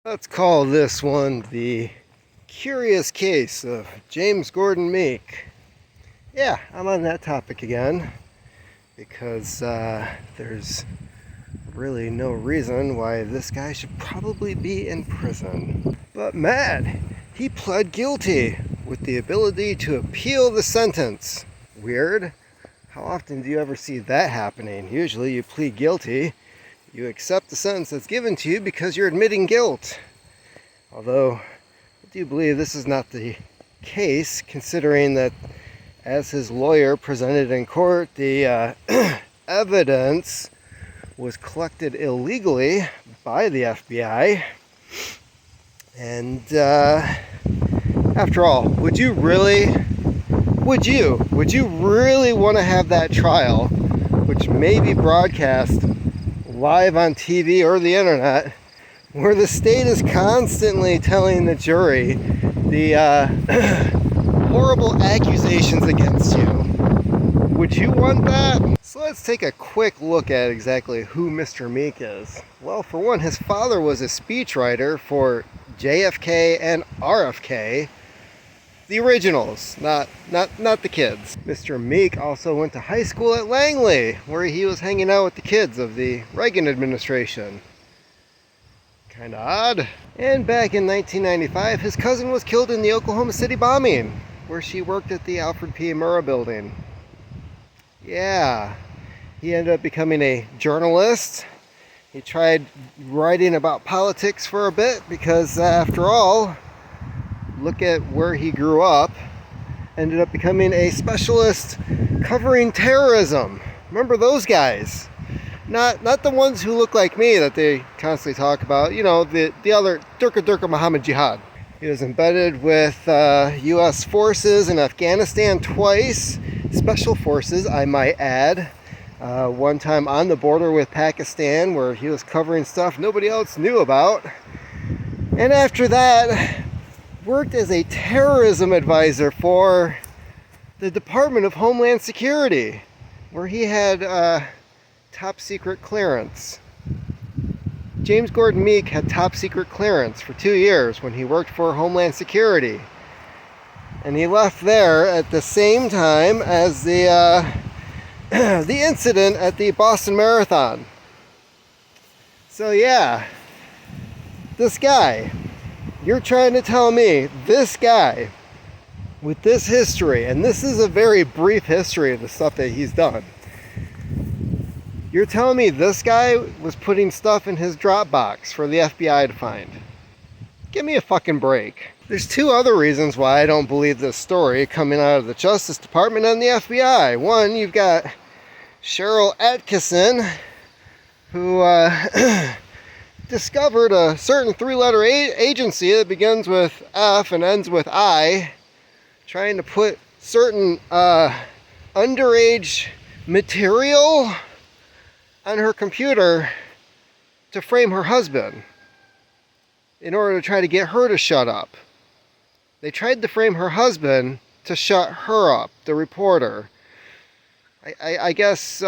Let's call this one the curious case of James Gordon Meek. Yeah, I'm on that topic again because there's really no reason why this guy should probably be in prison. But Matt, he pled guilty with the ability to appeal the sentence. Weird. How often do you ever see that happening? Usually you plead guilty, you accept the sentence that's given to you because you're admitting guilt. Although, I do believe this is not the case, considering that as his lawyer presented in court, the evidence was collected illegally by the FBI. And after all, would you really want to have that trial, which may be broadcast live on TV or the internet, where the state is constantly telling the jury the horrible accusations against you? Would you want that? So let's take a quick look at exactly who Mr. Meek is. Well, for one, his father was a speechwriter for JFK and RFK, the originals, not the kids. Mr. Meek also went to high school at Langley, where he was hanging out with the kids of the Reagan administration. Kinda odd. And back in 1995, his cousin was killed in the Oklahoma City bombing, where she worked at the Alfred P. Murrah building. Yeah, he ended up becoming a journalist. He tried writing about politics for a bit because, after all, look at where he grew up. Ended up becoming a specialist covering terrorism. Remember those guys? Not the ones who look like me that they constantly talk about. You know, the other Durka Muhammad Jihad. He was embedded with U.S. forces in Afghanistan twice. Special forces, I might add. One time on the border with Pakistan, where he was covering stuff nobody else knew about. And after that, worked as a terrorism advisor for the Department of Homeland Security, where he had top secret clearance. James Gordon Meek had top secret clearance for 2 years when he worked for Homeland Security. And he left there at the same time as the incident at the Boston Marathon. So yeah, this guy, you're trying to tell me this guy with this history, and this is a very brief history of the stuff that he's done. You're telling me this guy was putting stuff in his Dropbox for the FBI to find? Give me a fucking break. There's two other reasons why I don't believe this story coming out of the Justice Department and the FBI. One, you've got Cheryl Atkinson, who discovered a certain three-letter agency that begins with F and ends with I, trying to put certain underage material on her computer to frame her husband in order to try to get her to shut up. They tried to frame her husband to shut her up, the reporter. I guess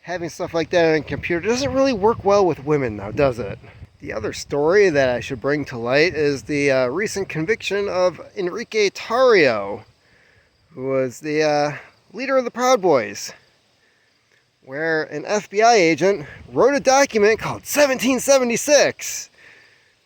having stuff like that on a computer doesn't really work well with women now, does it? The other story that I should bring to light is the recent conviction of Enrique Tarrio, who was the leader of the Proud Boys, where an FBI agent wrote a document called 1776,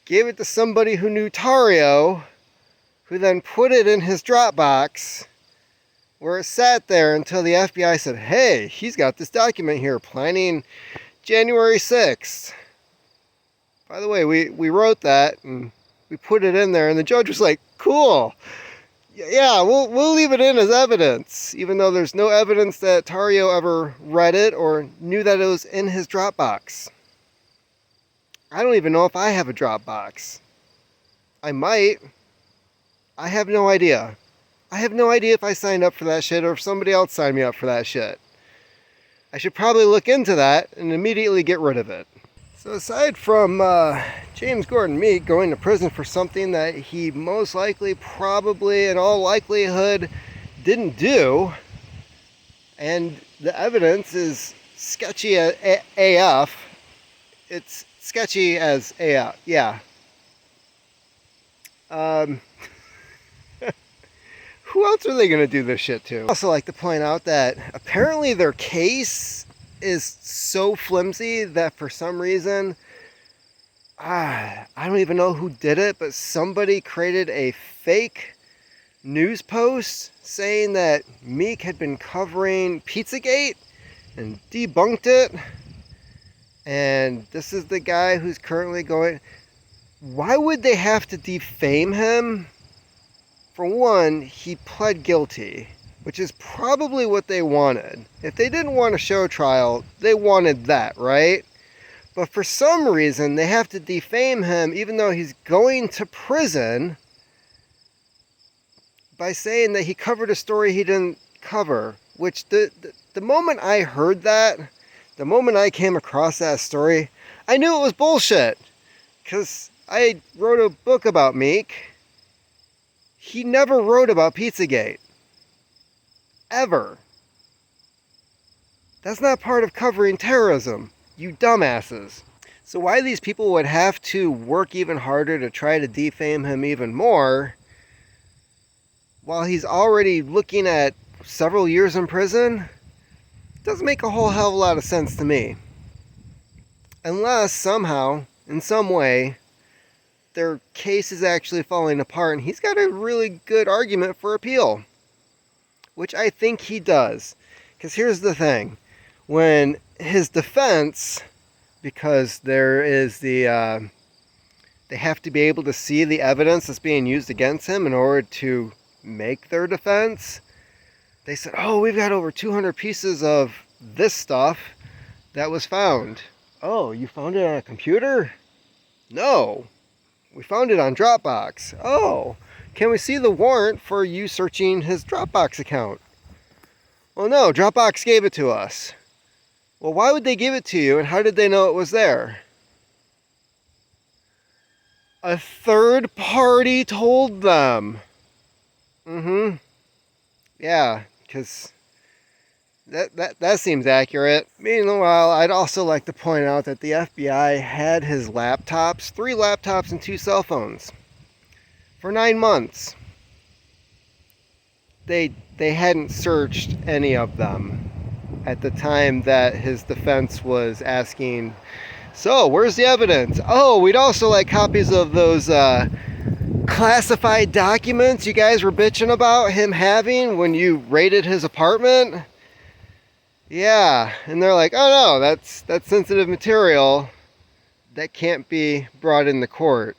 gave it to somebody who knew Tarrio, who then put it in his Dropbox, where it sat there until the FBI said, hey, he's got this document here, planning January 6th. By the way, we wrote that, and we put it in there, and the judge was like, cool. Yeah, we'll leave it in as evidence, even though there's no evidence that Tarrio ever read it or knew that it was in his Dropbox. I don't even know if I have a Dropbox. I might. I have no idea. I have no idea if I signed up for that shit or if somebody else signed me up for that shit. I should probably look into that and immediately get rid of it. So aside from James Gordon Meek going to prison for something that he most likely, probably, in all likelihood, didn't do, and the evidence is sketchy AF, it's sketchy as a, yeah. Who else are they going to do this shit to? I also like to point out that apparently their case is so flimsy that for some reason, I don't even know who did it, but somebody created a fake news post saying that Meek had been covering Pizzagate and debunked it. And this is the guy who's currently going. Why would they have to defame him? For one, he pled guilty, which is probably what they wanted. If they didn't want a show trial, they wanted that, right? But for some reason, they have to defame him even though he's going to prison by saying that he covered a story he didn't cover. Which the moment I heard that, the moment I came across that story, I knew it was bullshit. Because I wrote a book about Meek. He never wrote about Pizzagate. Ever. That's not part of covering terrorism, you dumbasses. So why these people would have to work even harder to try to defame him even more, while he's already looking at several years in prison, doesn't make a whole hell of a lot of sense to me. Unless somehow, in some way, their case is actually falling apart and he's got a really good argument for appeal, which I think he does. Because here's the thing, when his defense, because there is the they have to be able to see the evidence that's being used against him in order to make their defense, they said, oh, we've got over 200 pieces of this stuff that was found. Oh, you found it on a computer? No. We found it on Dropbox. Oh, can we see the warrant for you searching his Dropbox account? Well, no, Dropbox gave it to us. Well, why would they give it to you and how did they know it was there? A third party told them. Yeah, because that seems accurate. Meanwhile, I'd also like to point out that the FBI had his laptops, 3 laptops and 2 cell phones, for 9 months. They hadn't searched any of them at the time that his defense was asking, so where's the evidence? Oh, we'd also like copies of those classified documents you guys were bitching about him having when you raided his apartment. Yeah, and they're like, oh no, that's sensitive material that can't be brought into court.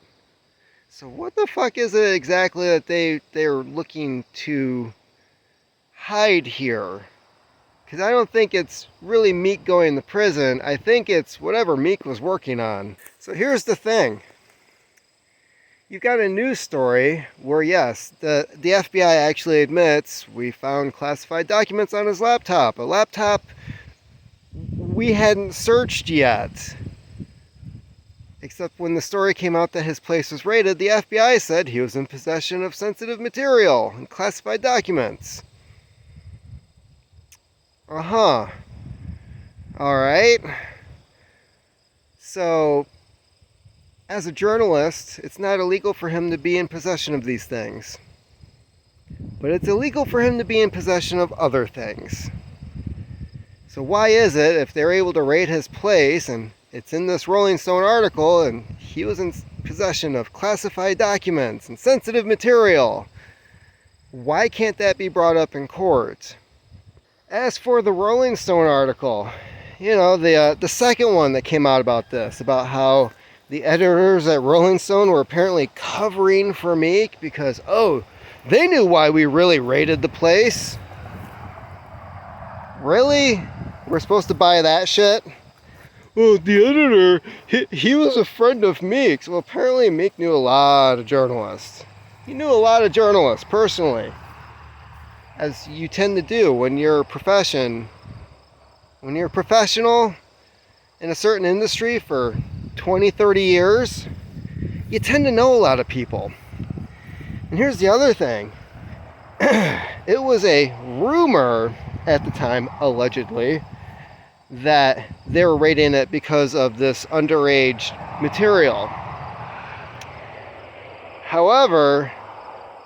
So what the fuck is it exactly that they're looking to hide here? Because I don't think it's really Meek going to prison. I think it's whatever Meek was working on. So here's the thing. You've got a news story where, yes, the FBI actually admits we found classified documents on his laptop. A laptop we hadn't searched yet. Except when the story came out that his place was raided, the FBI said he was in possession of sensitive material and classified documents. Alright. So, as a journalist, it's not illegal for him to be in possession of these things. But it's illegal for him to be in possession of other things. So why is it, if they're able to raid his place, and it's in this Rolling Stone article, and he was in possession of classified documents and sensitive material, why can't that be brought up in court? As for the Rolling Stone article, you know, the second one that came out about this, about how the editors at Rolling Stone were apparently covering for Meek because, oh, they knew why we really raided the place. Really? We're supposed to buy that shit? Well, the editor, he was a friend of Meek's. Well, apparently Meek knew a lot of journalists. He knew a lot of journalists personally, as you tend to do when you're a professional in a certain industry for 20, 30 years, you tend to know a lot of people. And here's the other thing. It was a rumor at the time, allegedly, that they were rating it because of this underage material. However,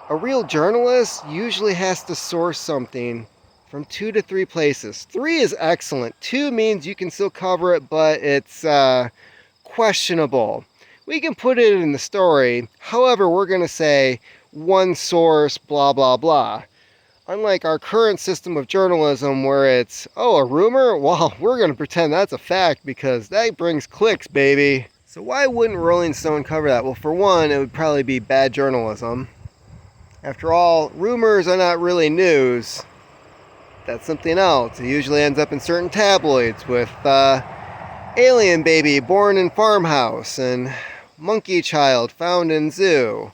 a real journalist usually has to source something from 2 to 3 places. 3 is excellent. 2 means you can still cover it, but it's questionable. We can put it in the story. However, we're going to say one source, blah, blah, blah. Unlike our current system of journalism where it's, oh, a rumor? Well, we're going to pretend that's a fact because that brings clicks, baby. So why wouldn't Rolling Stone cover that? Well, for one, it would probably be bad journalism. After all, rumors are not really news. That's something else. It usually ends up in certain tabloids with alien baby born in farmhouse and monkey child found in zoo.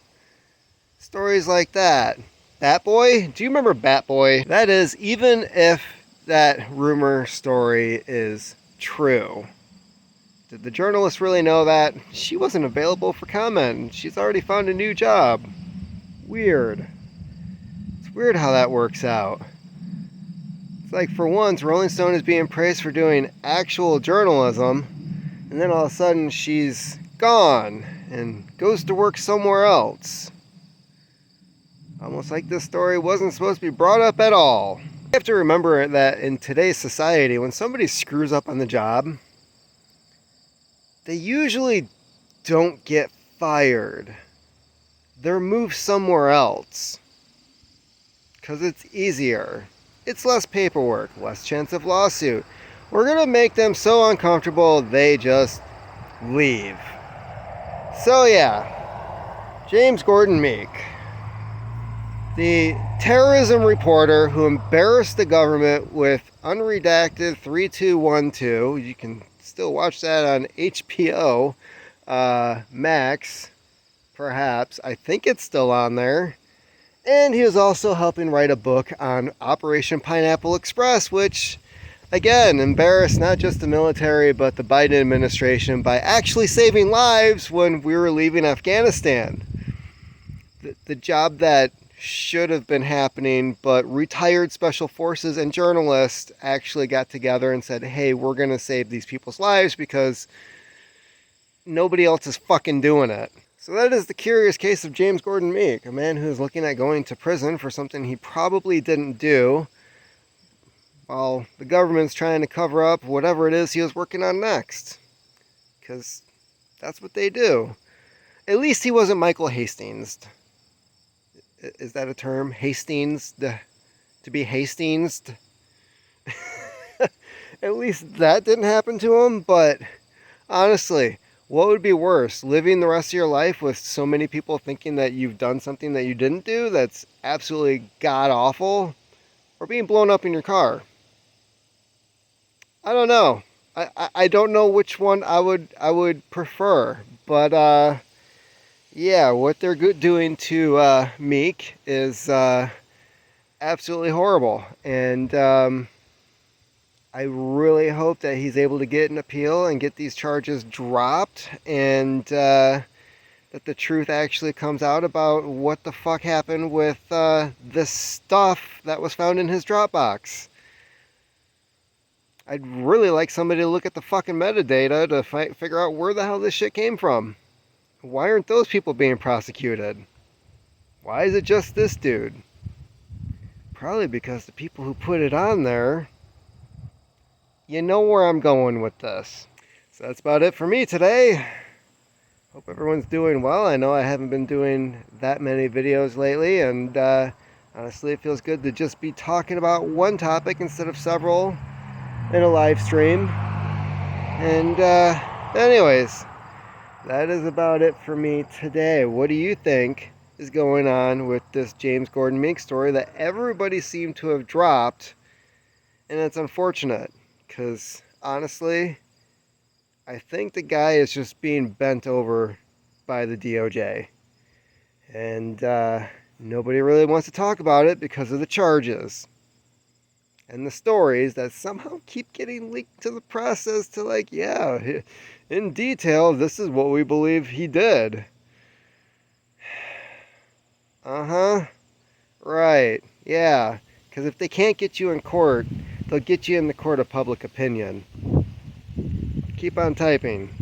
Stories like that. Bat Boy? Do you remember Bat Boy? That is, even if that rumor story is true. Did the journalist really know that? She wasn't available for comment. She's already found a new job. Weird. It's weird how that works out. It's like, for once, Rolling Stone is being praised for doing actual journalism, and then all of a sudden she's gone and goes to work somewhere else. Almost like this story wasn't supposed to be brought up at all. You have to remember that in today's society, when somebody screws up on the job, they usually don't get fired. They're moved somewhere else. Because it's easier. It's less paperwork, less chance of lawsuit. We're going to make them so uncomfortable, they just leave. So yeah, James Gordon Meek, the terrorism reporter who embarrassed the government with unredacted 3212. You can still watch that on HBO Max, perhaps. I think it's still on there. And he was also helping write a book on Operation Pineapple Express, which, again, embarrassed not just the military, but the Biden administration by actually saving lives when we were leaving Afghanistan. The job that should have been happening, but retired special forces and journalists actually got together and said, hey, we're going to save these people's lives because nobody else is fucking doing it. So that is the curious case of James Gordon Meek, a man who is looking at going to prison for something he probably didn't do, while the government's trying to cover up whatever it is he was working on next. Because that's what they do. At least he wasn't Michael Hastings. Is that a term? Hastings? To be Hastings? At least that didn't happen to him, but honestly, what would be worse? Living the rest of your life with so many people thinking that you've done something that you didn't do that's absolutely god-awful? Or being blown up in your car? I don't know. I don't know which one I would prefer. But yeah, what they're doing to Meek is absolutely horrible. And I really hope that he's able to get an appeal and get these charges dropped, and that the truth actually comes out about what the fuck happened with this stuff that was found in his Dropbox. I'd really like somebody to look at the fucking metadata to figure out where the hell this shit came from. Why aren't those people being prosecuted? Why is it just this dude? Probably because the people who put it on there... You know where I'm going with this. So that's about it for me today. Hope everyone's doing well. I know I haven't been doing that many videos lately, and honestly it feels good to just be talking about one topic instead of several in a live stream. And anyways, that is about it for me today. What do you think is going on with this James Gordon Meek story that everybody seemed to have dropped? And it's unfortunate. Because, honestly, I think the guy is just being bent over by the DOJ. And nobody really wants to talk about it because of the charges. And the stories that somehow keep getting leaked to the press as to, like, yeah, in detail, this is what we believe he did. Uh-huh. Right. Yeah. Because if they can't get you in court, they'll get you in the court of public opinion. Keep on typing.